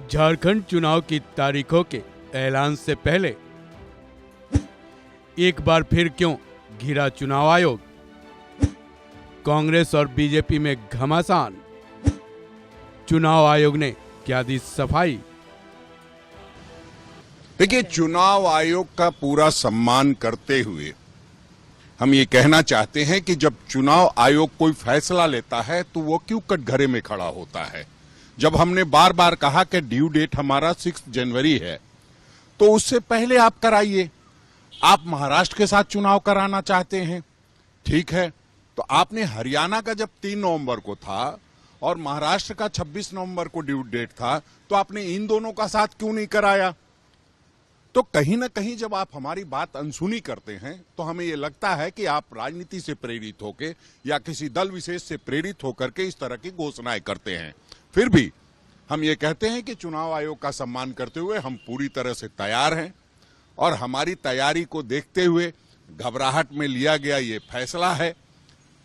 झारखंड चुनाव की तारीखों के ऐलान से पहले एक बार फिर क्यों घिरा चुनाव आयोग? कांग्रेस और बीजेपी में घमासान। चुनाव आयोग ने क्या दी सफाई? देखिए, चुनाव आयोग का पूरा सम्मान करते हुए हम ये कहना चाहते हैं कि जब चुनाव आयोग कोई फैसला लेता है तो वो क्यों कटघरे में खड़ा होता है। जब हमने बार बार कहा कि ड्यू डेट हमारा 6 जनवरी है, तो उससे पहले आप कराइए। आप महाराष्ट्र के साथ चुनाव कराना चाहते हैं, ठीक है, तो आपने हरियाणा का जब 3 नवंबर को था और महाराष्ट्र का 26 नवंबर को ड्यू डेट था, तो आपने इन दोनों का साथ क्यों नहीं कराया? तो कहीं ना कहीं जब आप हमारी बात अनसुनी करते हैं तो हमें यह लगता है कि आप राजनीति से प्रेरित होकर या किसी दल विशेष से प्रेरित होकर के इस तरह की घोषणाएं करते हैं। फिर भी हम ये कहते हैं कि चुनाव आयोग का सम्मान करते हुए हम पूरी तरह से तैयार हैं और हमारी तैयारी को देखते हुए घबराहट में लिया गया ये फैसला है,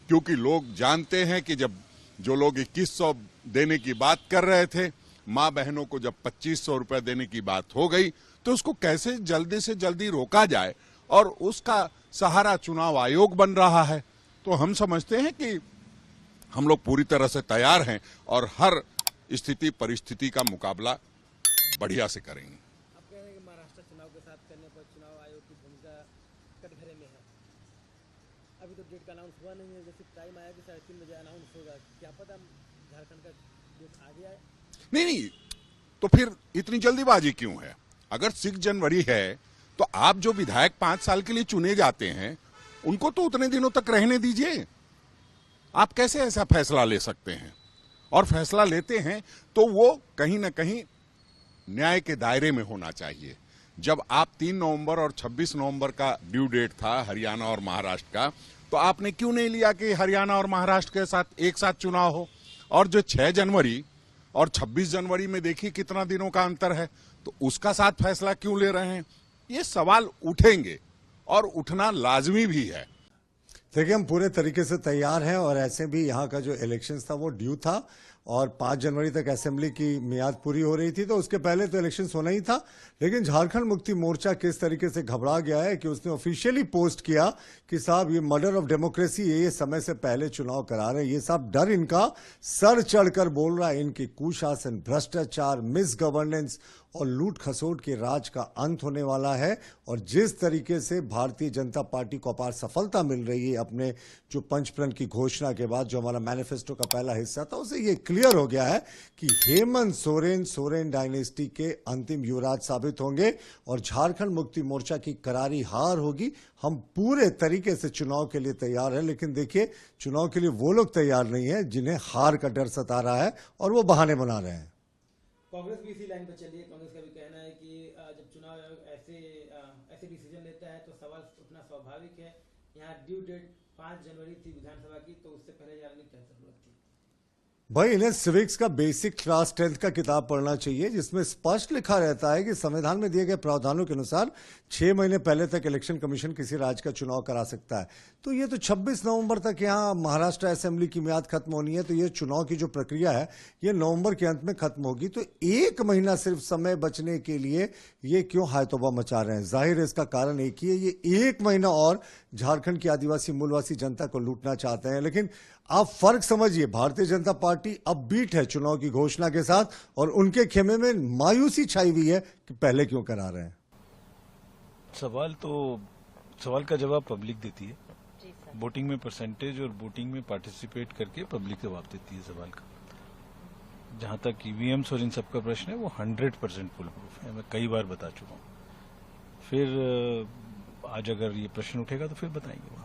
क्योंकि लोग जानते हैं कि जब जो लोग 2100 देने की बात कर रहे थे, मां बहनों को जब 2500 रुपए देने की बात हो गई, तो उसको कैसे जल्दी से जल्दी रोका जाए, और उसका सहारा चुनाव आयोग बन रहा है। तो हम समझते हैं कि हम लोग पूरी तरह से तैयार हैं और हर स्थिति परिस्थिति का मुकाबला बढ़िया से करेंगे। आप कह रहे हैं कि महाराष्ट्र चुनाव के साथ करने पर चुनाव आयोग की भूमिका कटघरे में है। अभी तो डेट का अनाउंस हुआ नहीं है, जैसे टाइम आया कि 3:30 बजे अनाउंस होगा, क्या पता झारखंड का डेट आ गया है? नहीं, तो फिर इतनी जल्दीबाजी क्यों है? अगर 6 जनवरी है तो आप जो विधायक 5 साल के लिए चुने जाते हैं उनको तो उतने दिनों तक रहने दीजिए। आप कैसे ऐसा फैसला ले सकते हैं? और फैसला लेते हैं तो वो कहीं ना कहीं न्याय के दायरे में होना चाहिए। जब आप 3 नवंबर और 26 नवंबर का ड्यू डेट था हरियाणा और महाराष्ट्र का, तो आपने क्यों नहीं लिया कि हरियाणा और महाराष्ट्र के साथ एक साथ चुनाव हो? और जो 6 जनवरी और 26 जनवरी में देखिए कितना दिनों का अंतर है, तो उसका साथ फैसला क्यों ले रहे हैं? ये सवाल उठेंगे और उठना लाजमी भी है। देखिए, हम पूरे तरीके से तैयार हैं और ऐसे भी यहाँ का जो इलेक्शंस था वो ड्यू था और 5 जनवरी तक असेंबली की मियाद पूरी हो रही थी, तो उसके पहले तो इलेक्शंस होना ही था। लेकिन झारखंड मुक्ति मोर्चा किस तरीके से घबरा गया है कि उसने ऑफिशियली पोस्ट किया कि साहब ये मर्डर ऑफ डेमोक्रेसी, ये समय से पहले चुनाव करा रहे हैं। ये सब डर इनका सर चढ़कर बोल रहा है। इनकी कुशासन, भ्रष्टाचार, मिस गवर्नेंस और लूट खसोट के राज का अंत होने वाला है। और जिस तरीके से भारतीय जनता पार्टी को अपार सफलता मिल रही है अपने जो पंचप्रण की घोषणा के बाद, जो हमारा मैनिफेस्टो का पहला हिस्सा था, उसे ये क्लियर हो गया है कि हेमंत सोरेन डायनेस्टी के अंतिम युवराज साबित होंगे और झारखंड मुक्ति मोर्चा की करारी हार होगी। हम पूरे तरीके से चुनाव के लिए तैयार हैं, लेकिन देखिए, चुनाव के लिए वो लोग तैयार नहीं है जिन्हें हार का डर सता रहा है और वो बहाने बना रहे हैं। कांग्रेस भी इसी लाइन पर चली है। कांग्रेस का भी कहना है कि जब चुनाव आयोग ऐसे डिसीजन लेता है तो सवाल उठना स्वाभाविक है। यहाँ ड्यू डेट 5 जनवरी थी विधानसभा की, तो उससे पहले जाने की क्या जरूरत थी? भाई, इन्हें सिविक्स का बेसिक क्लास 10th का किताब पढ़ना चाहिए, जिसमें स्पष्ट लिखा रहता है कि संविधान में दिए गए प्रावधानों के अनुसार 6 महीने पहले तक इलेक्शन कमीशन किसी राज्य का चुनाव करा सकता है। तो ये तो 26 नवंबर तक यहाँ महाराष्ट्र असेंबली की मियाद खत्म होनी है, तो ये चुनाव की जो प्रक्रिया है ये नवंबर के अंत में खत्म होगी। तो 1 महीना सिर्फ समय बचने के लिए ये क्यों हायतौबा मचा रहे हैं? जाहिर है इसका कारण एक ही है, ये 1 महीना और झारखंड की आदिवासी मूलवासी जनता को लूटना चाहते हैं। लेकिन आप फर्क समझिए, भारतीय जनता पार्टी अपबीट है चुनाव की घोषणा के साथ और उनके खेमे में मायूसी छाई हुई है कि पहले क्यों करा रहे हैं। सवाल का जवाब पब्लिक देती है। वोटिंग में परसेंटेज और वोटिंग में पार्टिसिपेट करके पब्लिक जवाब देती है सवाल का। जहां तक ईवीएम्स और इन सब का प्रश्न है, वो 100% फुल प्रूफ है, मैं कई बार बता चुका हूं। फिर आज अगर ये प्रश्न उठेगा तो फिर बताएंगे।